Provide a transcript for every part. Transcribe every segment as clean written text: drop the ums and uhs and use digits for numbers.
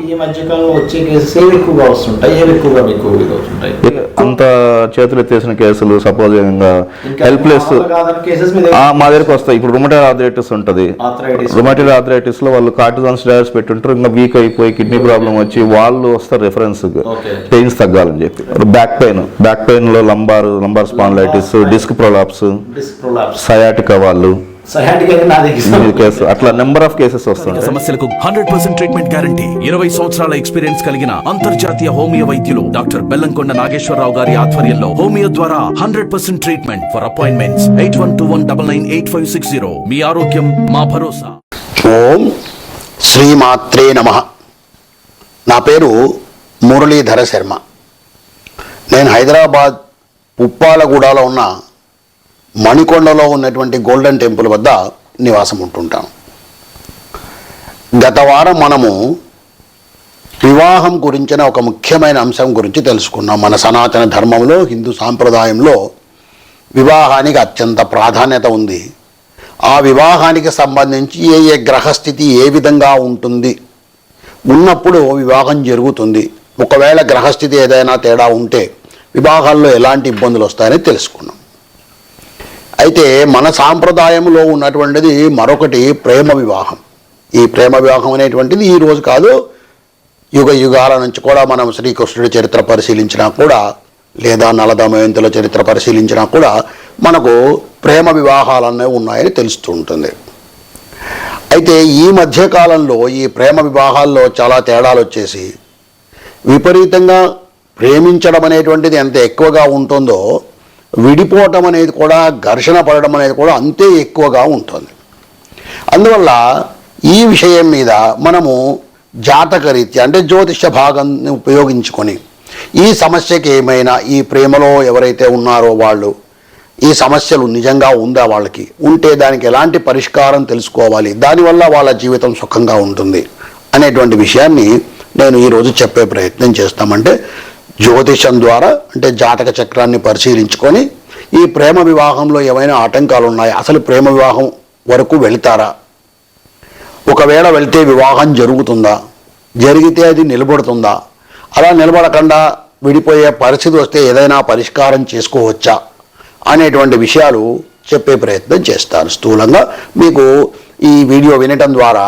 ఈ మధ్యకాలంలో వచ్చే కేసెస్ ఏవి ఎక్కువగా వస్తుంటాయి, ఏవి ఎక్కువగా మీకు వస్తుంటాయి? అంత చేతులు ఎత్తేసిన కేసులు, సపోజ్ హెల్ప్లెస్ మా దగ్గరికి వస్తాయి. ఇప్పుడు రుమటైడ్ ఆర్థరైటిస్ ఉంటుంది. రుమటైడ్ ఆర్థరైటిస్ లో వాళ్ళు కార్టిజాన్ స్టెరాయిడ్స్ పెట్టుంటారు, ఇంకా వీక్ అయిపోయి కిడ్నీ ప్రాబ్లం వచ్చి వాళ్ళు వస్తారు రెఫరెన్స్ పెయిన్స్ తగ్గాలని చెప్పి. బ్యాక్ పెయిన్ లో lumbar spondylitis, disc prolapse, sciatica వాళ్ళు అట్లా నెంబర్ ఆఫ్ కేసెస్ వస్తాయి. సమస్యలకు 100% ట్రీట్మెంట్ గ్యారంటీ. 20 సంవత్సరాల ఎక్స్పీరియన్స్ కలిగిన అంతర్జాతీయ హోమియో వైద్యులు డాక్టర్ బెల్లంకొండ నాగేశ్వరరావు గారి ఆధ్వర్యంలో హోమియో ద్వారా 100% ట్రీట్మెంట్. For appointments 8121998560. మీ ఆరోగ్యం మా భరోసా. ఓం శ్రీమాత్రే నమః. నా పేరు మురళీధర శర్మ. నేను హైదరాబాద్ ఉప్పాలగూడలో ఉన్న మణికొండలో ఉన్నటువంటి గోల్డెన్ టెంపుల్ వద్ద నివాసం ఉంటుంటాం. గత వారం మనము వివాహం గురించిన ఒక ముఖ్యమైన అంశం గురించి తెలుసుకున్నాం. మన సనాతన ధర్మంలో, హిందూ సాంప్రదాయంలో వివాహానికి అత్యంత ప్రాధాన్యత ఉంది. ఆ వివాహానికి సంబంధించి ఏ గ్రహస్థితి ఏ విధంగా ఉంటుంది, ఉన్నప్పుడు వివాహం జరుగుతుంది. ఒకవేళ గ్రహస్థితి ఏదైనా తేడా ఉంటే వివాహాల్లో ఎలాంటి ఇబ్బందులు వస్తాయని తెలుసుకున్నాం. అయితే మన సాంప్రదాయంలో ఉన్నటువంటిది మరొకటి ప్రేమ వివాహం. ఈ ప్రేమ వివాహం అనేటువంటిది ఈరోజు కాదు, యుగ యుగాల నుంచి కూడా మనం శ్రీకృష్ణుడి చరిత్ర పరిశీలించినా కూడా, లేదా నలదమయంతుల చరిత్ర పరిశీలించినా కూడా మనకు ప్రేమ వివాహాలు అనేవి ఉన్నాయని తెలుస్తూ ఉంటుంది. అయితే ఈ మధ్యకాలంలో ఈ ప్రేమ వివాహాల్లో చాలా తేడాలు వచ్చేసి విపరీతంగా ప్రేమించడం అనేటువంటిది ఎంత ఎక్కువగా ఉంటుందో విడిపోవటం అనేది కూడా, ఘర్షణ పడడం అనేది కూడా అంతే ఎక్కువగా ఉంటుంది. అందువల్ల ఈ విషయం మీద మనము జాతకరీత్యా అంటే జ్యోతిష భాగాన్ని ఉపయోగించుకొని ఈ సమస్యకి ఏమైనా, ఈ ప్రేమలో ఎవరైతే ఉన్నారో వాళ్ళు ఈ సమస్యలు నిజంగా ఉందా, వాళ్ళకి ఉంటే దానికి ఎలాంటి పరిష్కారం తెలుసుకోవాలి, దానివల్ల వాళ్ళ జీవితం సుఖంగా ఉంటుంది అనేటువంటి విషయాన్ని నేను ఈరోజు చెప్పే ప్రయత్నం చేస్తామంటే, జ్యోతిషం ద్వారా అంటే జాతక చక్రాన్ని పరిశీలించుకొని ఈ ప్రేమ వివాహంలో ఏమైనా ఆటంకాలు ఉన్నాయా, అసలు ప్రేమ వివాహం వరకు వెళ్తారా, ఒకవేళ వెళ్తే వివాహం జరుగుతుందా, జరిగితే అది నిలబడుతుందా, అలా నిలబడకుండా విడిపోయే పరిస్థితి వస్తే ఏదైనా పరిష్కారం చేసుకోవచ్చా అనేటువంటి విషయాలు చెప్పే ప్రయత్నం చేస్తాను. స్థూలంగా మీకు ఈ వీడియో వినటం ద్వారా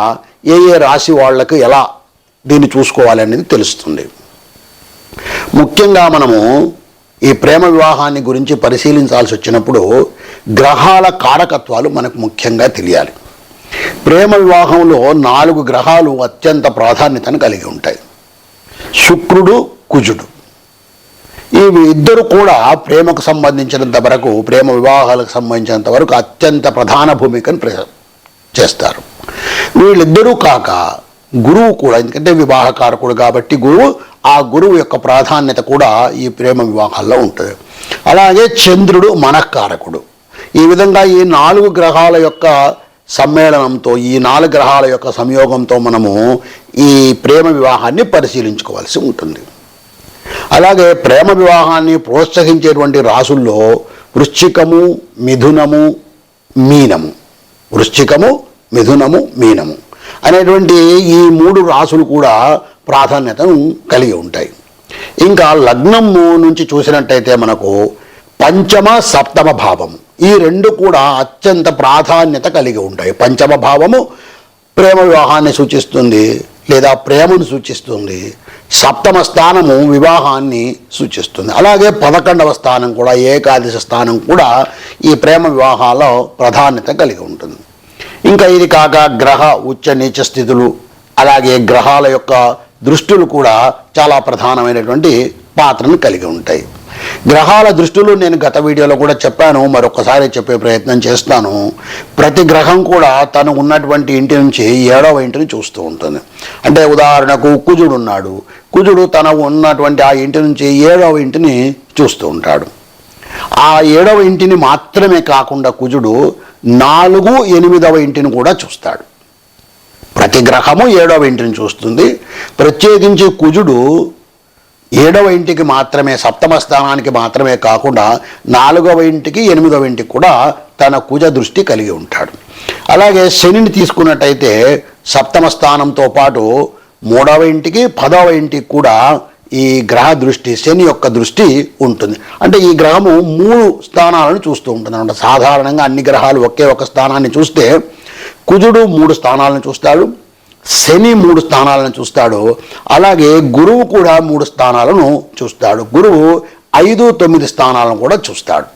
ఏ రాశి వాళ్లకు ఎలా దీన్ని చూసుకోవాలి అనేది తెలుస్తుంది. ముఖ్యంగా మనము ఈ ప్రేమ వివాహాన్ని గురించి పరిశీలించాల్సి వచ్చినప్పుడు గ్రహాల కారకత్వాలు మనకు ముఖ్యంగా తెలియాలి. ప్రేమ వివాహంలో 4 గ్రహాలు అత్యంత ప్రాధాన్యతను కలిగి ఉంటాయి. శుక్రుడు, కుజుడు. ఈ ఇద్దరు కూడా ప్రేమకు సంబంధించినంత వరకు, ప్రేమ వివాహాలకు సంబంధించినంత వరకు అత్యంత ప్రధాన భూమికను చేస్తారు. వీళ్ళిద్దరూ కాక గురువు కూడా, ఎందుకంటే వివాహకారకుడు కాబట్టి గురువు, ఆ గురువు యొక్క ప్రాధాన్యత కూడా ఈ ప్రేమ వివాహాల్లో ఉంటుంది. అలాగే చంద్రుడు మనఃకారకుడు. ఈ విధంగా ఈ 4 గ్రహాల యొక్క సమ్మేళనంతో, ఈ 4 గ్రహాల యొక్క సంయోగంతో మనము ఈ ప్రేమ వివాహాన్ని పరిశీలించుకోవాల్సి ఉంటుంది. అలాగే ప్రేమ వివాహాన్ని ప్రోత్సహించేటువంటి రాసుల్లో వృశ్చికము, మిథునము, మీనము. వృశ్చికము, మిథునము, మీనము అనేటువంటి ఈ 3 రాసులు కూడా ప్రాధాన్యతను కలిగి ఉంటాయి. ఇంకా లగ్నము నుంచి చూసినట్టయితే మనకు పంచమ, సప్తమ భావము, ఈ 2 కూడా అత్యంత ప్రాధాన్యత కలిగి ఉంటాయి. పంచమ భావము ప్రేమ వివాహాన్ని సూచిస్తుంది లేదా ప్రేమను సూచిస్తుంది. సప్తమ స్థానము వివాహాన్ని సూచిస్తుంది. అలాగే 11వ స్థానం కూడా, ఏకాదశి స్థానం కూడా ఈ ప్రేమ వివాహాల్లో ప్రాధాన్యత కలిగి ఉంటుంది. ఇంకా ఇది కాక గ్రహ ఉచ్చ నీచ స్థితులు, అలాగే గ్రహాల యొక్క దృష్టులు కూడా చాలా ప్రధానమైనటువంటి పాత్రను కలిగి ఉంటాయి. గ్రహాల దృష్టులు నేను గత వీడియోలో కూడా చెప్పాను, మరొకసారి చెప్పే ప్రయత్నం చేస్తాను. ప్రతి గ్రహం కూడా తను ఉన్నటువంటి ఇంటి నుంచి 7వ ఇంటిని చూస్తూ ఉంటుంది. అంటే ఉదాహరణకు కుజుడు ఉన్నాడు, కుజుడు తన ఉన్నటువంటి ఆ ఇంటి నుంచి 7వ ఇంటిని చూస్తూ ఉంటాడు. ఆ 7వ ఇంటిని మాత్రమే కాకుండా కుజుడు 4, 8వ ఇంటిని కూడా చూస్తాడు. ప్రతి గ్రహము 7వ ఇంటిని చూస్తుంది. ప్రత్యేకించి కుజుడు 7వ ఇంటికి మాత్రమే, సప్తమ స్థానానికి మాత్రమే కాకుండా 4వ ఇంటికి, 8వ ఇంటికి కూడా తన కుజ దృష్టి కలిగి ఉంటాడు. అలాగే శనిని తీసుకున్నట్టయితే సప్తమ స్థానంతో పాటు 3వ ఇంటికి 10వ ఇంటికి కూడా ఈ గ్రహ దృష్టి, శని యొక్క దృష్టి ఉంటుంది. అంటే ఈ గ్రహము 3 స్థానాలను చూస్తూ ఉంటుంది అన్నమాట. సాధారణంగా అన్ని గ్రహాలు ఒకే ఒక స్థానాన్ని చూస్తే కుజుడు 3 స్థానాలను చూస్తాడు, శని 3 స్థానాలను చూస్తాడు, అలాగే గురువు కూడా 3 స్థానాలను చూస్తాడు. గురువు 5, 9 స్థానాలను కూడా చూస్తాడు.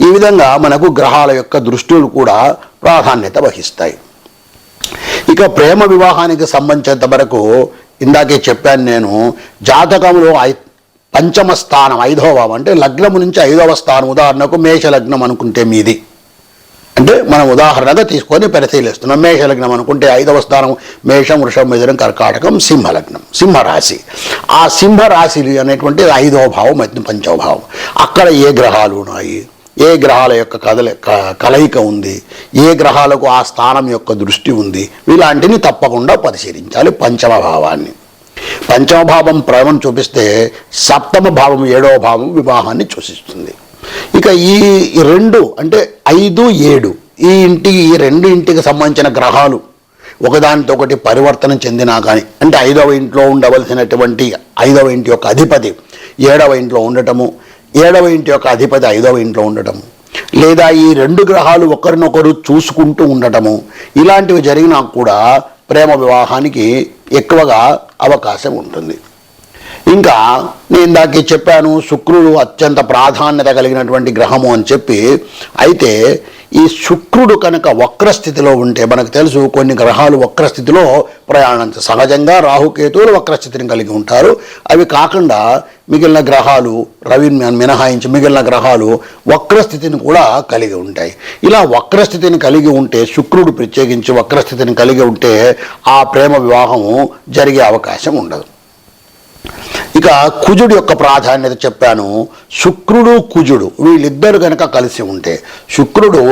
ఈ విధంగా మనకు గ్రహాల యొక్క దృష్టులు కూడా ప్రాధాన్యత వహిస్తాయి. ఇక ప్రేమ వివాహానికి సంబంధించినంత వరకు ఇందాకే చెప్పాను నేను, జాతకంలో 5వ స్థానం 5వ భావం అంటే లగ్నము నుంచి 5వ స్థానం, ఉదాహరణకు మేష లగ్నం అనుకుంటే మీది, అంటే మనం ఉదాహరణగా తీసుకొని పరిశీలిస్తున్నాం. మేషలగ్నం అనుకుంటే 5వ స్థానం మేషం, వృషభం, మిథునం, కర్కాటకం, సింహలగ్నం, సింహరాశి. ఆ సింహరాశి అనేటువంటి 5వ భావం, 5వ భావం. అక్కడ ఏ గ్రహాలు ఉన్నాయి, ఏ గ్రహాల యొక్క కలయిక ఉంది, ఏ గ్రహాలకు ఆ స్థానం యొక్క దృష్టి ఉంది, ఇలాంటిని తప్పకుండా పరిశీలించాలి. 5వ భావాన్ని, 5వ భావం ప్రేమను చూపిస్తే 7వ భావం 7వ భావం వివాహాన్ని సూచిస్తుంది. ఇక ఈ 2 అంటే 5, 7 ఈ 2 ఇంటికి సంబంధించిన గ్రహాలు ఒకదానితో ఒకటి పరివర్తన చెందినా కానీ, అంటే 5వ ఇంట్లో ఉండవలసినటువంటి 5వ ఇంటి యొక్క అధిపతి 7వ ఇంట్లో ఉండటము, 7వ ఇంటి యొక్క అధిపతి 5వ ఇంట్లో ఉండటము, లేదా ఈ 2 గ్రహాలు ఒకరినొకరు చూసుకుంటూ ఉండటము, ఇలాంటివి జరిగినా కూడా ప్రేమ వివాహానికి ఎక్కువగా అవకాశం ఉంటుంది. ఇంకా నేను ఇందాకే చెప్పాను శుక్రుడు అత్యంత ప్రాధాన్యత కలిగినటువంటి గ్రహము అని చెప్పి. అయితే ఈ శుక్రుడు కనుక వక్రస్థితిలో ఉంటే, మనకు తెలుసు కొన్ని గ్రహాలు వక్రస్థితిలో ప్రయాణం సహజంగా రాహుకేతువులు వక్రస్థితిని కలిగి ఉంటారు. అవి కాకుండా మిగిలిన గ్రహాలు, రవిని మినహాయించి మిగిలిన గ్రహాలు వక్రస్థితిని కూడా కలిగి ఉంటాయి. ఇలా వక్రస్థితిని కలిగి ఉంటే, శుక్రుడు ప్రత్యేకించి వక్రస్థితిని కలిగి ఉంటే ఆ ప్రేమ వివాహము జరిగే అవకాశం ఉండదు. ఇక కుజుడు యొక్క ప్రాధాన్యత చెప్పాను. శుక్రుడు కుజుడు వీళ్ళిద్దరు కనుక కలిసి ఉంటే, శుక్రుడు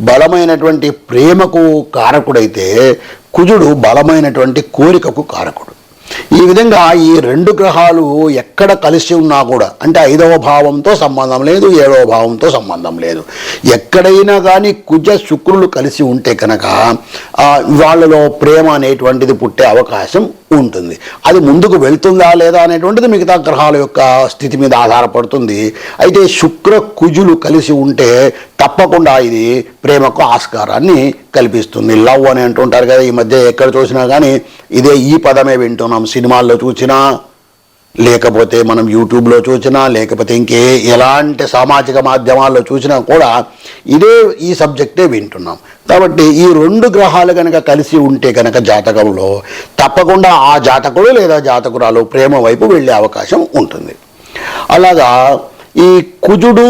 బలమైనటువంటి ప్రేమకు కారకుడైతే కుజుడు బలమైనటువంటి కోరికకు కారకుడు. ఈ విధంగా ఈ 2 గ్రహాలు ఎక్కడ కలిసి ఉన్నా కూడా, అంటే 5వ భావంతో సంబంధం లేదు, 7వ భావంతో సంబంధం లేదు, ఎక్కడైనా కానీ కుజ శుక్రులు కలిసి ఉంటే కనుక వాళ్ళలో ప్రేమ అనేటువంటిది పుట్టే అవకాశం ఉంటుంది. అది ముందుకు వెళ్తుందా లేదా అనేటువంటిది మిగతా గ్రహాల యొక్క స్థితి మీద ఆధారపడుతుంది. అయితే శుక్ర కుజులు కలిసి ఉంటే తప్పకుండా ఇది ప్రేమకు ఆస్కారాన్ని కల్పిస్తుంది. లవ్ అని అంటుంటారు కదా, ఈ మధ్య ఎక్కడ చూసినా కానీ ఈ పదమే వింటున్నాం. సినిమాల్లో చూసినా, లేకపోతే మనం యూట్యూబ్లో చూసినా, లేకపోతే ఎలాంటి సామాజిక మాధ్యమాల్లో చూసినా కూడా ఈ సబ్జెక్టే వింటున్నాం. కాబట్టి ఈ 2 గ్రహాలు కనుక కలిసి ఉంటే కనుక జాతకంలో తప్పకుండా ఆ జాతకుడు లేదా జాతకురాలు ప్రేమ వైపు వెళ్ళే అవకాశం ఉంటుంది. అలాగా ఈ కుజుడు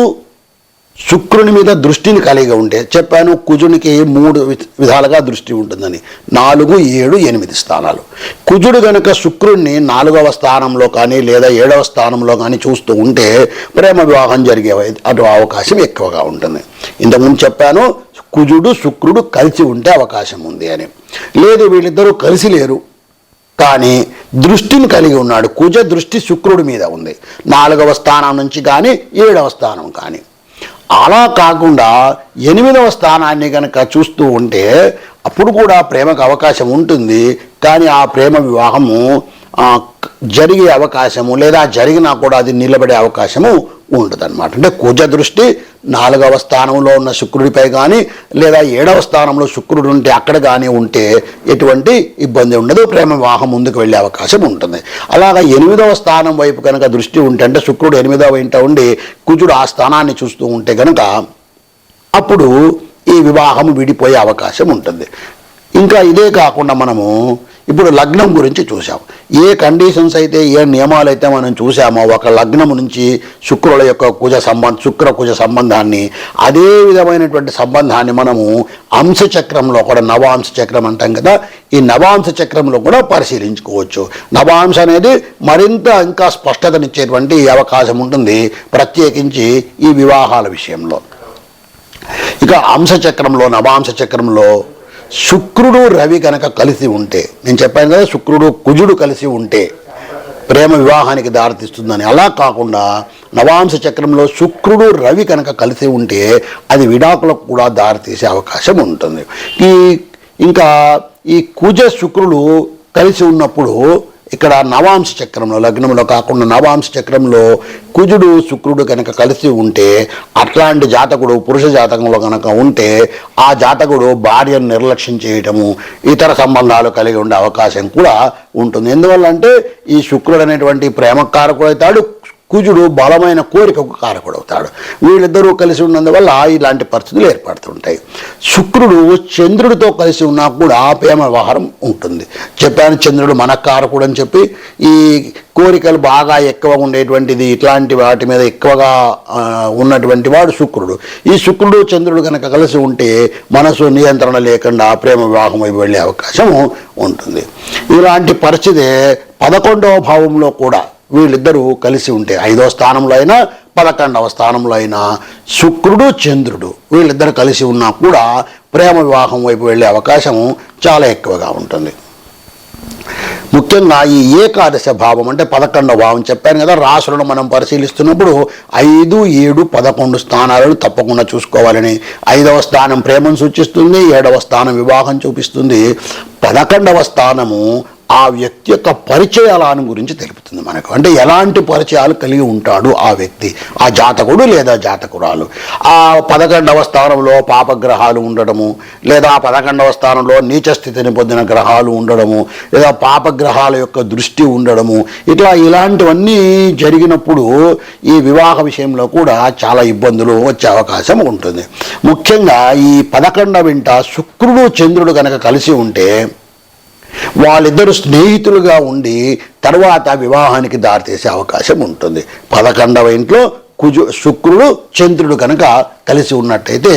శుక్రుని మీద దృష్టిని కలిగి ఉంటే, చెప్పాను కుజునికి 3 విధాలుగా దృష్టి ఉంటుందని, 4, 7, 8 స్థానాలు. కుజుడు కనుక శుక్రుడిని 4వ స్థానంలో కానీ లేదా 7వ స్థానంలో కానీ చూస్తూ ఉంటే ప్రేమ వివాహం జరిగే అవకాశం ఎక్కువగా ఉంటుంది. ఇంతకుముందు చెప్పాను కుజుడు శుక్రుడు కలిసి ఉంటే అవకాశం ఉంది అని. లేదు వీళ్ళిద్దరూ కలిసి లేరు కానీ దృష్టిని కలిగి ఉన్నాడు, కుజ దృష్టి శుక్రుడి మీద ఉంది, 4వ స్థానం నుంచి కానీ 7వ స్థానం కానీ. అలా కాకుండా 8వ స్థానాన్ని కనుక చూస్తూ ఉంటే అప్పుడు కూడా ప్రేమకు అవకాశం ఉంటుంది. కానీ ఆ ప్రేమ వివాహము జరిగే అవకాశము లేదా జరిగినా కూడా అది నిలబడే అవకాశము ఉండదన్నమాట. అంటే కుజ దృష్టి 4వ స్థానంలో ఉన్న శుక్రుడిపై కానీ లేదా 7వ స్థానంలో శుక్రుడు ఉంటే అక్కడ కానీ ఉంటే ఎటువంటి ఇబ్బంది ఉండదు, ప్రేమ వివాహం ముందుకు వెళ్ళే అవకాశం ఉంటుంది. అలాగా 8వ స్థానం వైపు కనుక దృష్టి ఉంటే, అంటే శుక్రుడు 8వ ఇంట ఉండి కుజుడు ఆ స్థానాన్ని చూస్తూ ఉంటే కనుక అప్పుడు ఈ వివాహం విడిపోయే అవకాశం ఉంటుంది. ఇంకా ఇదే కాకుండా మనము ఇప్పుడు లగ్నం గురించి చూసాం. ఏ కండిషన్స్ అయితే, ఏ నియమాలు అయితే మనం చూసామో ఒక లగ్నం నుంచి శుక్రుల యొక్క శుక్ర కుజ సంబంధాన్ని, అదే విధమైనటువంటి సంబంధాన్ని మనము అంశచక్రంలో కూడా, నవాంశ చక్రం అంటాం కదా, ఈ నవాంశ చక్రంలో కూడా పరిశీలించుకోవచ్చు. నవాంశ అనేది మరింత ఇంకా స్పష్టతనిచ్చేటువంటి అవకాశం ఉంటుంది, ప్రత్యేకించి ఈ వివాహాల విషయంలో. ఇక అంశచక్రంలో, నవాంశ చక్రంలో శుక్రుడు రవి కనుక కలిసి ఉంటే, నేను చెప్పాను కదా శుక్రుడు కుజుడు కలిసి ఉంటే ప్రేమ వివాహానికి దారితీస్తుందని. అలా కాకుండా నవాంశ చక్రంలో శుక్రుడు రవి కనుక కలిసి ఉంటే అది విడాకులకు కూడా దారితీసే అవకాశం ఉంటుంది. ఇంకా ఈ కుజ శుక్రులు కలిసి ఉన్నప్పుడు ఇక్కడ నవాంశ చక్రంలో, లగ్నంలో కాకుండా నవాంశ చక్రంలో కుజుడు శుక్రుడు కనుక కలిసి ఉంటే, అట్లాంటి జాతకుడు పురుష జాతకంలో కనుక ఉంటే ఆ జాతకుడు భార్యను నిర్లక్ష్యం చేయటము, ఇతర సంబంధాలు కలిగి ఉండే అవకాశం కూడా ఉంటుంది. ఎందువల్ల అంటే ఈ శుక్రుడు అనేటువంటి ప్రేమకారకుడు అవుతాడు, కుజుడు బలమైన కోరికకు కారకుడవుతాడు. వీళ్ళిద్దరూ కలిసి ఉన్నందువల్ల ఇలాంటి పరిస్థితులు ఏర్పడుతుంటాయి. శుక్రుడు చంద్రుడితో కలిసి ఉన్నా కూడా ప్రేమ వ్యవహారం ఉంటుంది. చెప్పాను చంద్రుడు మనకారకుడు అని చెప్పి. ఈ కోరికలు బాగా ఎక్కువగా ఉండేటువంటిది, ఇట్లాంటి వాటి మీద ఎక్కువగా ఉన్నటువంటి వాడు శుక్రుడు. ఈ శుక్రుడు చంద్రుడు కనుక కలిసి ఉంటే మనసు నియంత్రణ లేకుండా ప్రేమ వివాహం వైపు వెళ్ళే అవకాశం ఉంటుంది. ఇలాంటి పరిస్థితి 11వ భావంలో కూడా వీళ్ళిద్దరూ కలిసి ఉంటే, 5వ స్థానంలో అయినా 11వ స్థానంలో అయినా శుక్రుడు చంద్రుడు వీళ్ళిద్దరు కలిసి ఉన్నా కూడా ప్రేమ వివాహం వైపు వెళ్ళే అవకాశం చాలా ఎక్కువగా ఉంటుంది. ముఖ్యంగా ఈ ఏకాదశ భావం అంటే 11వ భావం చెప్పాను కదా, రాశులను మనం పరిశీలిస్తున్నప్పుడు 5, 7, 11 స్థానాలను తప్పకుండా చూసుకోవాలని. 5వ స్థానం ప్రేమను సూచిస్తుంది, 7వ స్థానం వివాహం చూపిస్తుంది, 11వ స్థానము ఆ వ్యక్తి యొక్క పరిచయాలను గురించి తెలుపుతుంది మనకు. అంటే ఎలాంటి పరిచయాలు కలిగి ఉంటాడు ఆ వ్యక్తి, ఆ జాతకుడు లేదా జాతకురాలు. ఆ 11వ స్థానంలో పాపగ్రహాలు ఉండడము, లేదా 11వ స్థానంలో నీచ స్థితిని పొందిన గ్రహాలు ఉండడము, లేదా పాపగ్రహాల యొక్క దృష్టి ఉండడము, ఇలాంటివన్నీ జరిగినప్పుడు ఈ వివాహ విషయంలో కూడా చాలా ఇబ్బందులు వచ్చే అవకాశం ఉంటుంది. ముఖ్యంగా ఈ 11వ ఇంట శుక్రుడు చంద్రుడు కనుక కలిసి ఉంటే వాళ్ళిద్దరు స్నేహితులుగా ఉండి తర్వాత వివాహానికి దారితీసే అవకాశం ఉంటుంది. 11వ ఇంట్లో శుక్రుడు చంద్రుడు కనుక కలిసి ఉన్నట్టయితే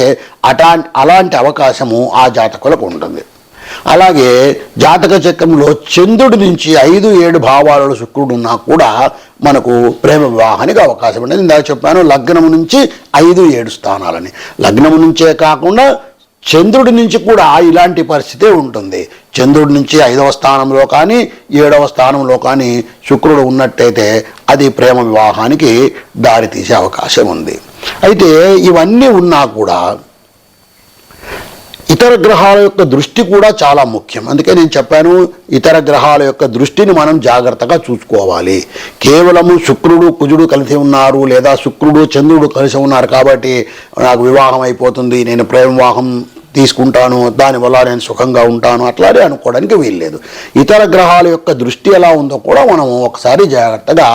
అలాంటి అవకాశము ఆ జాతకులకు ఉంటుంది. అలాగే జాతక చక్రంలో చంద్రుడి నుంచి 5, 7 భావాలలో శుక్రుడు ఉన్నా కూడా మనకు ప్రేమ వివాహానికి అవకాశం ఉంటుంది. ఇందాక చెప్పాను లగ్నం నుంచి 5, 7 స్థానాలని. లగ్నం నుంచే కాకుండా చంద్రుడి నుంచి కూడా ఇలాంటి పరిస్థితే ఉంటుంది. చంద్రుడి నుంచి 5వ స్థానంలో కానీ 7వ స్థానంలో కానీ శుక్రుడు ఉన్నట్టయితే అది ప్రేమ వివాహానికి దారితీసే అవకాశం ఉంది. అయితే ఇవన్నీ ఉన్నా కూడా ఇతర గ్రహాల యొక్క దృష్టి కూడా చాలా ముఖ్యం. అందుకే నేను చెప్పాను ఇతర గ్రహాల యొక్క దృష్టిని మనం జాగ్రత్తగా చూసుకోవాలి. కేవలము శుక్రుడు కుజుడు కలిసి ఉన్నారు లేదా శుక్రుడు చంద్రుడు కలిసి ఉన్నారు కాబట్టి నాకు వివాహం అయిపోతుంది, నేను ప్రేమ వివాహం తీసుకుంటాను, దానివల్ల నేను సుఖంగా ఉంటాను అట్లానే అనుకోవడానికి వీల్లేదు. ఇతర గ్రహాల యొక్క దృష్టి ఎలా ఉందో కూడా మనం ఒకసారి జాగ్రత్తగా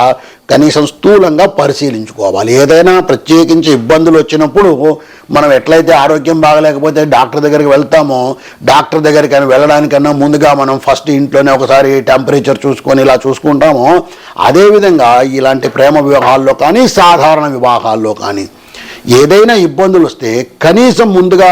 కనీసం స్థూలంగా పరిశీలించుకోవాలి. ఏదైనా ప్రత్యేకించి ఇబ్బందులు వచ్చినప్పుడు మనం ఎట్లయితే ఆరోగ్యం బాగలేకపోతే డాక్టర్ దగ్గరికి వెళ్తామో, డాక్టర్ దగ్గరికి వెళ్ళడానికన్నా ముందుగా మనం ఫస్ట్ ఇంట్లోనే ఒకసారి టెంపరేచర్ చూసుకొని ఇలా చూసుకుంటామో, అదేవిధంగా ఇలాంటి ప్రేమ వివాహాల్లో కానీ సాధారణ వివాహాల్లో కానీ ఏదైనా ఇబ్బందులు వస్తే కనీసం ముందుగా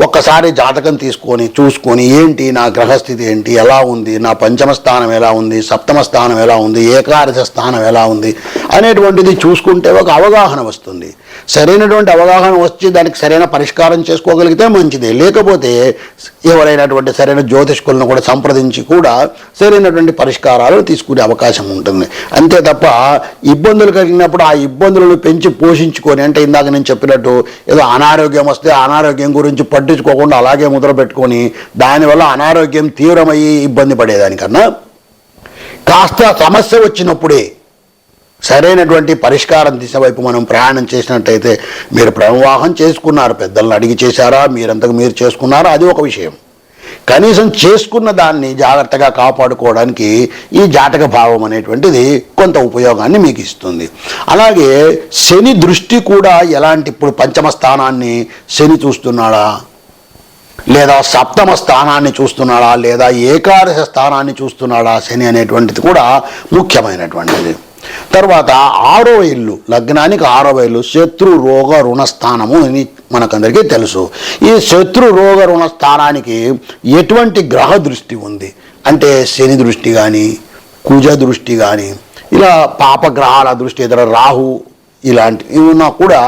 ఒక్కసారి జాతకం తీసుకొని చూసుకొని ఏంటి నా గ్రహస్థితి ఏంటి, ఎలా ఉంది, నా పంచమ స్థానం ఎలా ఉంది, సప్తమ స్థానం ఎలా ఉంది, ఏకాదశ స్థానం ఎలా ఉంది అనేటువంటిది చూసుకుంటే ఒక అవగాహన వస్తుంది. సరైనటువంటి అవగాహన వచ్చి దానికి సరైన పరిష్కారం చేసుకోగలిగితే మంచిది. లేకపోతే ఎవరైనటువంటి సరైన జ్యోతిష్కులను కూడా సంప్రదించి కూడా సరైనటువంటి పరిష్కారాలు తీసుకునే అవకాశం ఉంటుంది. అంతే తప్ప ఇబ్బందులు కలిగినప్పుడు ఆ ఇబ్బందులను పెంచి పోషించుకొని, అంటే ఇందాక నేను చెప్పినట్టు ఏదో అనారోగ్యం వస్తే అనారోగ్యం గురించి పట్టించుకోకుండా అలాగే ముద్ర పెట్టుకొని దానివల్ల అనారోగ్యం తీవ్రమయ్యి ఇబ్బంది పడేదానికన్నా కాస్త సమస్య వచ్చినప్పుడే సరైనటువంటి పరిష్కారం దిశ వైపు మనం ప్రయాణం చేసినట్టయితే, మీరు ప్రేమవివాహం చేసుకున్నారు, పెద్దలను అడిగి చేశారా, మీరంతకు మీరు చేసుకున్నారా, అది ఒక విషయం. కనీసం చేసుకున్న దాన్ని జాగ్రత్తగా కాపాడుకోవడానికి ఈ జాతక భావం అనేటువంటిది కొంత ఉపయోగాన్ని మీకు ఇస్తుంది. అలాగే శని దృష్టి కూడా ఎలాంటి, ఇప్పుడు పంచమ స్థానాన్ని శని చూస్తున్నాడా, లేదా సప్తమ స్థానాన్ని చూస్తున్నాడా, లేదా ఏకాదశ స్థానాన్ని చూస్తున్నాడా శని అనేటువంటిది కూడా ముఖ్యమైనటువంటిది. తర్వాత 6వ ఇల్లు, లగ్నానికి 6వ ఇల్లు శత్రు రోగ రుణ స్థానము అని మనకందరికీ తెలుసు. ఈ శత్రు రోగ రుణ స్థానానికి ఎటువంటి గ్రహ దృష్టి ఉంది అంటే శని దృష్టి కానీ కుజ దృష్టి కానీ ఇలా పాపగ్రహాల దృష్టి, ఇతర రాహు ఇలాంటివి ఉన్నా కూడా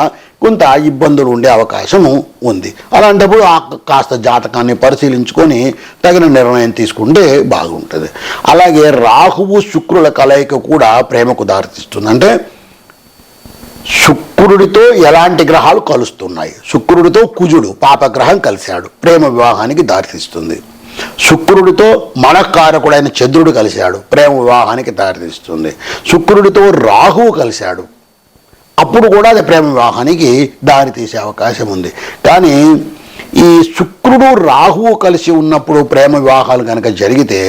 కొంత ఇబ్బందులు ఉండే అవకాశం ఉంది. అలాంటప్పుడు కాస్త జాతకాన్ని పరిశీలించుకొని తగిన నిర్ణయం తీసుకుంటే బాగుంటుంది. అలాగే రాహువు శుక్రుల కలయిక కూడా ప్రేమకు దారితీస్తుంది. అంటే శుక్రుడితో ఎలాంటి గ్రహాలు కలుస్తున్నాయి, శుక్రుడితో కుజుడు పాపగ్రహం కలిశాడు, ప్రేమ వివాహానికి దారితీస్తుంది. శుక్రుడితో మనఃకారకుడైన చంద్రుడు కలిశాడు, ప్రేమ వివాహానికి దారితీస్తుంది. శుక్రుడితో రాహువు కలిశాడు, అప్పుడు కూడా అది ప్రేమ వివాహానికి దారితీసే అవకాశం ఉంది. కానీ ఈ శుక్రుడు రాహువు కలిసి ఉన్నప్పుడు ప్రేమ వివాహాలు కనుక జరిగితే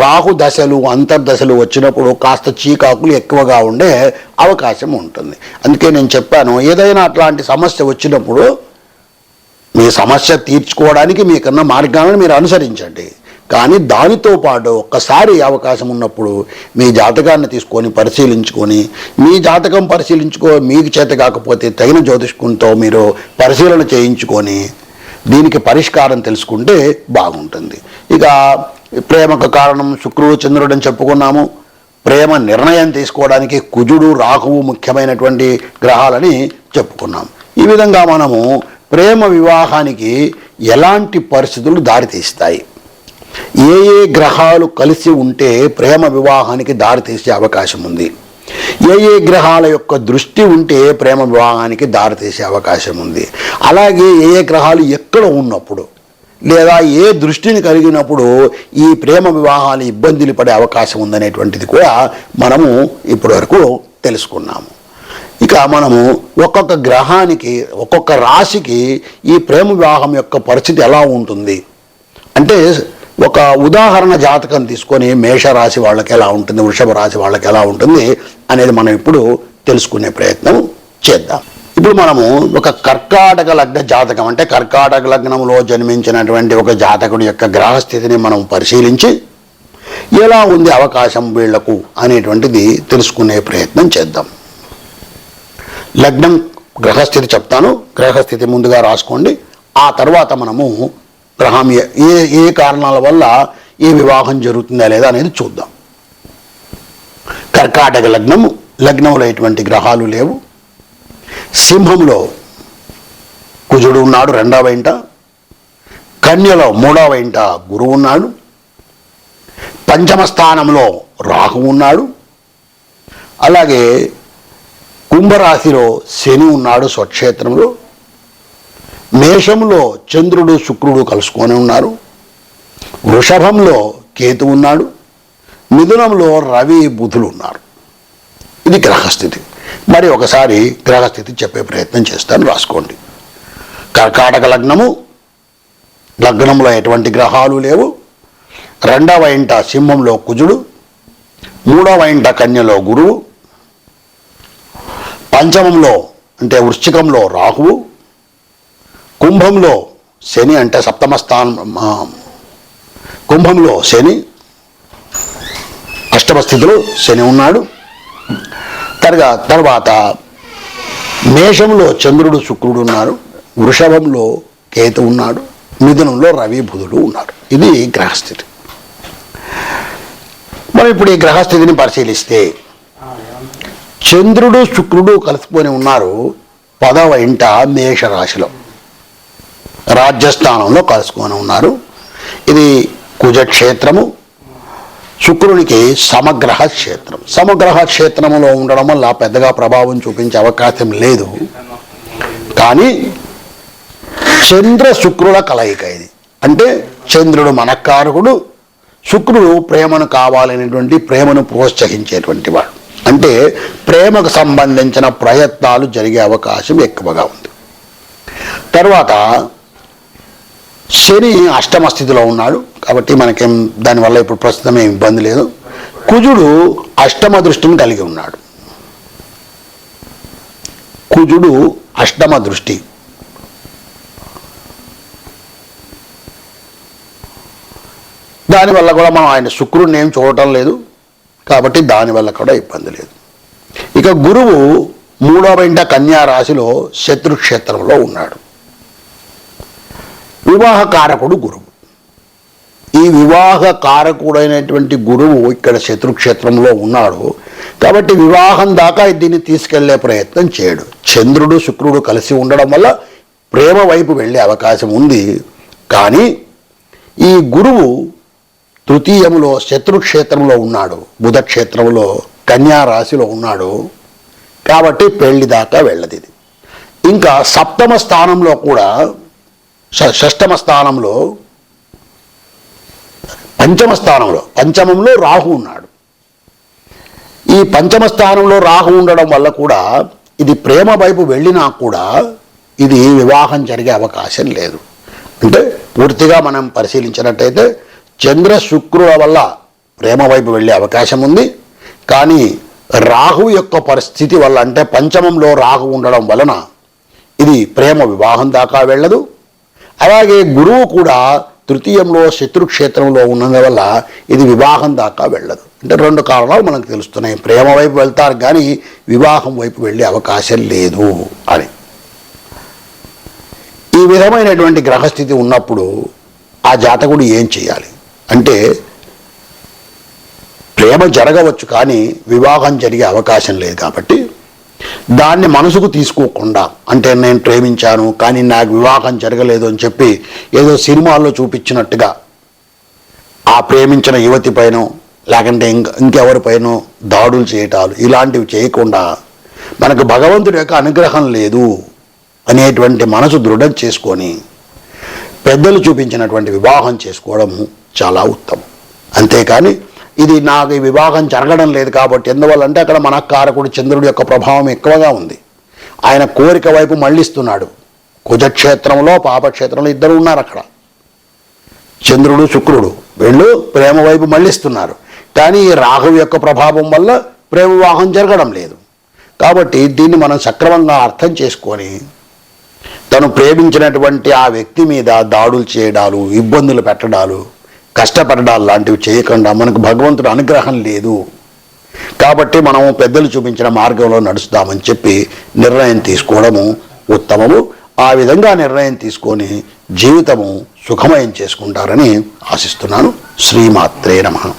రాహు దశలు అంతర్దశలు వచ్చినప్పుడు కాస్త చీకాకులు ఎక్కువగా ఉండే అవకాశం ఉంటుంది. అందుకే నేను చెప్పాను, ఏదైనా అట్లాంటి సమస్య వచ్చినప్పుడు మీ సమస్య తీర్చుకోవడానికి మీకున్న మార్గాలను మీరు అనుసరించండి. కానీ దానితో పాటు ఒక్కసారి అవకాశం ఉన్నప్పుడు మీ జాతకాన్ని తీసుకొని పరిశీలించుకొని, మీ జాతకం మీకు చేత కాకపోతే తగిన జ్యోతిష్కునితో మీరు పరిశీలన చేయించుకొని దీనికి పరిష్కారం తెలుసుకుంటే బాగుంటుంది. ఇక ప్రేమకు కారణం శుక్రుడు చంద్రుడు అని చెప్పుకున్నాము. ప్రేమ నిర్ణయం తీసుకోవడానికి కుజుడు రాహువు ముఖ్యమైనటువంటి గ్రహాలని చెప్పుకున్నాం. ఈ విధంగా మనము ప్రేమ వివాహానికి ఎలాంటి పరిస్థితులు దారితీస్తాయి, ఏ ఏ గ్రహాలు కలిసి ఉంటే ప్రేమ వివాహానికి దారితీసే అవకాశం ఉంది, ఏ ఏ గ్రహాల యొక్క దృష్టి ఉంటే ప్రేమ వివాహానికి దారితీసే అవకాశం ఉంది, అలాగే ఏ ఏ గ్రహాలు ఎక్కడ ఉన్నప్పుడు లేదా ఏ దృష్టిని కలిగినప్పుడు ఈ ప్రేమ వివాహాలు ఇబ్బందులు పడే అవకాశం ఉందనేటువంటిది కూడా మనము ఇప్పటివరకు తెలుసుకున్నాము. ఇక మనము ఒక్కొక్క గ్రహానికి ఒక్కొక్క రాశికి ఈ ప్రేమ వివాహం యొక్క పరిస్థితి ఎలా ఉంటుంది అంటే, ఒక ఉదాహరణ జాతకం తీసుకొని మేషరాశి వాళ్ళకి ఎలా ఉంటుంది, వృషభ రాశి వాళ్ళకి ఎలా ఉంటుంది అనేది మనం ఇప్పుడు తెలుసుకునే ప్రయత్నం చేద్దాం. ఇప్పుడు మనము ఒక కర్కాటక లగ్న జాతకం అంటే కర్కాటక లగ్నంలో జన్మించినటువంటి ఒక జాతకుడి యొక్క గ్రహస్థితిని మనం పరిశీలించి ఎలా ఉంది అవకాశం వీళ్లకు అనేటువంటిది తెలుసుకునే ప్రయత్నం చేద్దాం. లగ్నం గ్రహస్థితి చెప్తాను, గ్రహస్థితి ముందుగా రాసుకోండి. ఆ తర్వాత మనము గ్రహం ఏ కారణాల వల్ల ఏ వివాహం జరుగుతుందా లేదా అనేది చూద్దాం. కర్కాటక లగ్నంలో ఎటువంటి గ్రహాలు లేవు. సింహంలో కుజుడు ఉన్నాడు 2వ ఇంట, కన్యలో 3వ ఇంట గురువు ఉన్నాడు, పంచమ స్థానంలో రాహు ఉన్నాడు, అలాగే కుంభరాశిలో శని ఉన్నాడు స్వక్షేత్రంలో, మేషంలో చంద్రుడు శుక్రుడు కలుసుకొని ఉన్నారు, వృషభంలో కేతు ఉన్నాడు, మిథునంలో రవి బుధులు ఉన్నారు. ఇది గ్రహస్థితి. మరి ఒకసారి గ్రహస్థితి చెప్పే ప్రయత్నం చేస్తాను, రాసుకోండి. కర్కాటక లగ్నంలో ఎటువంటి గ్రహాలు లేవు. 2వ ఇంట సింహంలో కుజుడు, 3వ ఇంట కన్యలో గురువు, పంచమంలో అంటే వృశ్చికంలో రాహువు, కుంభంలో శని అంటే సప్తమ స్థానం, కుంభంలో శని, అష్టమ స్థితిలో శని ఉన్నాడు. తర్వాత మేషంలో చంద్రుడు శుక్రుడు ఉన్నారు, వృషభంలో కేతు ఉన్నాడు, మిథునంలో రవి బుధుడు ఉన్నారు. ఇది గ్రహస్థితి. మనం ఇప్పుడు ఈ గ్రహస్థితిని పరిశీలిస్తే చంద్రుడు శుక్రుడు కలుసుకొని ఉన్నారు 10వ ఇంట మేషరాశిలో, రాజ్యస్థానంలో కలుసుకొని ఉన్నారు. ఇది కుజక్షేత్రము, శుక్రునికి సమగ్రహ క్షేత్రం. సమగ్రహ క్షేత్రంలో ఉండడం వల్ల పెద్దగా ప్రభావం చూపించే అవకాశం లేదు. కానీ చంద్ర శుక్రుల కలయిక ఇది. అంటే చంద్రుడు మనఃకారకుడు, శుక్రుడు ప్రేమను కావాలనేటువంటి ప్రేమను ప్రోత్సహించేటువంటి వాడు. అంటే ప్రేమకు సంబంధించిన ప్రయత్నాలు జరిగే అవకాశం ఎక్కువగా ఉంది. తర్వాత శని అష్టమ స్థితిలో ఉన్నాడు కాబట్టి మనకేం దానివల్ల ఇప్పుడు ప్రస్తుతం ఏం ఇబ్బంది లేదు. కుజుడు అష్టమ దృష్టిని కలిగి ఉన్నాడు. కుజుడు అష్టమ దృష్టి, దానివల్ల కూడా మనం ఆయన శుక్రుడిని ఏం చూడటం లేదు కాబట్టి దానివల్ల కూడా ఇబ్బంది లేదు. ఇక గురువు 3వ ఇంట కన్యా రాశిలో శత్రుక్షేత్రంలో ఉన్నాడు. వివాహకారకుడు గురువు. ఈ వివాహ కారకుడైనటువంటి గురువు ఇక్కడ శత్రుక్షేత్రంలో ఉన్నాడు కాబట్టి వివాహం దాకా దీన్ని తీసుకెళ్లే ప్రయత్నం చేయడు. చంద్రుడు శుక్రుడు కలిసి ఉండడం వల్ల ప్రేమ వైపు వెళ్ళే అవకాశం ఉంది. కానీ ఈ గురువు తృతీయంలో శత్రుక్షేత్రంలో ఉన్నాడు, బుధక్షేత్రంలో కన్యా రాశిలో ఉన్నాడు కాబట్టి పెళ్లి దాకా వెళ్ళదు ఇది. ఇంకా సప్తమ స్థానంలో కూడా షష్టమ స్థానంలో పంచమ స్థానంలో, పంచమంలో రాహు ఉన్నాడు. ఈ పంచమ స్థానంలో రాహు ఉండడం వల్ల కూడా ఇది ప్రేమ వైపు వెళ్ళినా కూడా ఇది వివాహం జరిగే అవకాశం లేదు. అంటే పూర్తిగా మనం పరిశీలించినట్టయితే చంద్ర శుక్రుల వల్ల ప్రేమ వైపు వెళ్ళే అవకాశం ఉంది. కానీ రాహు యొక్క పరిస్థితి వల్ల, అంటే పంచమంలో రాహు ఉండడం వలన ఇది ప్రేమ వివాహం దాకా వెళ్ళదు. అలాగే గురువు కూడా తృతీయంలో శత్రుక్షేత్రంలో ఉన్నందువల్ల ఇది వివాహం దాకా వెళ్ళదు. అంటే రెండు కారణాలు మనకు తెలుస్తున్నాయి. ప్రేమ వైపు వెళ్తారు కానీ వివాహం వైపు వెళ్ళే అవకాశం లేదు అని. ఈ విధమైనటువంటి గ్రహస్థితి ఉన్నప్పుడు ఆ జాతకుడు ఏం చేయాలి అంటే, ప్రేమ జరగవచ్చు కానీ వివాహం జరిగే అవకాశం లేదు. కాబట్టి దాన్ని మనసుకు తీసుకోకుండా, అంటే నేను ప్రేమించాను కానీ నాకు వివాహం జరగలేదు అని చెప్పి ఏదో సినిమాల్లో చూపించినట్టుగా ఆ ప్రేమించిన యువతి పైన లేకంటే ఇంకెవరిపైనో దాడులు చేయటాలు ఇలాంటివి చేయకుండా, మనకు భగవంతుడి యొక్క అనుగ్రహం లేదు అనేటువంటి మనసు దృఢం చేసుకొని పెద్దలు చూపించినటువంటి వివాహం చేసుకోవడం చాలా ఉత్తమం. అంతేకాని ఇది నాకు ఈ వివాహం జరగడం లేదు కాబట్టి, ఎందువల్లంటే అక్కడ మనఃకారకుడు చంద్రుడి యొక్క ప్రభావం ఎక్కువగా ఉంది. ఆయన కోరిక వైపు మళ్ళిస్తున్నాడు. కుజక్షేత్రంలో పాపక్షేత్రంలో ఇద్దరు ఉన్నారు అక్కడ, చంద్రుడు శుక్రుడు. వీళ్ళు ప్రేమ వైపు మళ్ళిస్తున్నారు. కానీ ఈ రాహు యొక్క ప్రభావం వల్ల ప్రేమ వివాహం జరగడం లేదు. కాబట్టి దీన్ని మనం సక్రమంగా అర్థం చేసుకొని తను ప్రేమించినటువంటి ఆ వ్యక్తి మీద దాడులు చేయడాలు, ఇబ్బందులు పెట్టడాలు, కష్టపడడాలు లాంటివి చేయకుండా, మనకు భగవంతుడు అనుగ్రహం లేదు కాబట్టి మనము పెద్దలు చూపించిన మార్గంలో నడుస్తామని చెప్పి నిర్ణయం తీసుకోవడము ఉత్తమము. ఆ విధంగా నిర్ణయం తీసుకొని జీవితము సుఖమయం చేసుకుంటారని ఆశిస్తున్నాను. శ్రీమాత్రే నమః.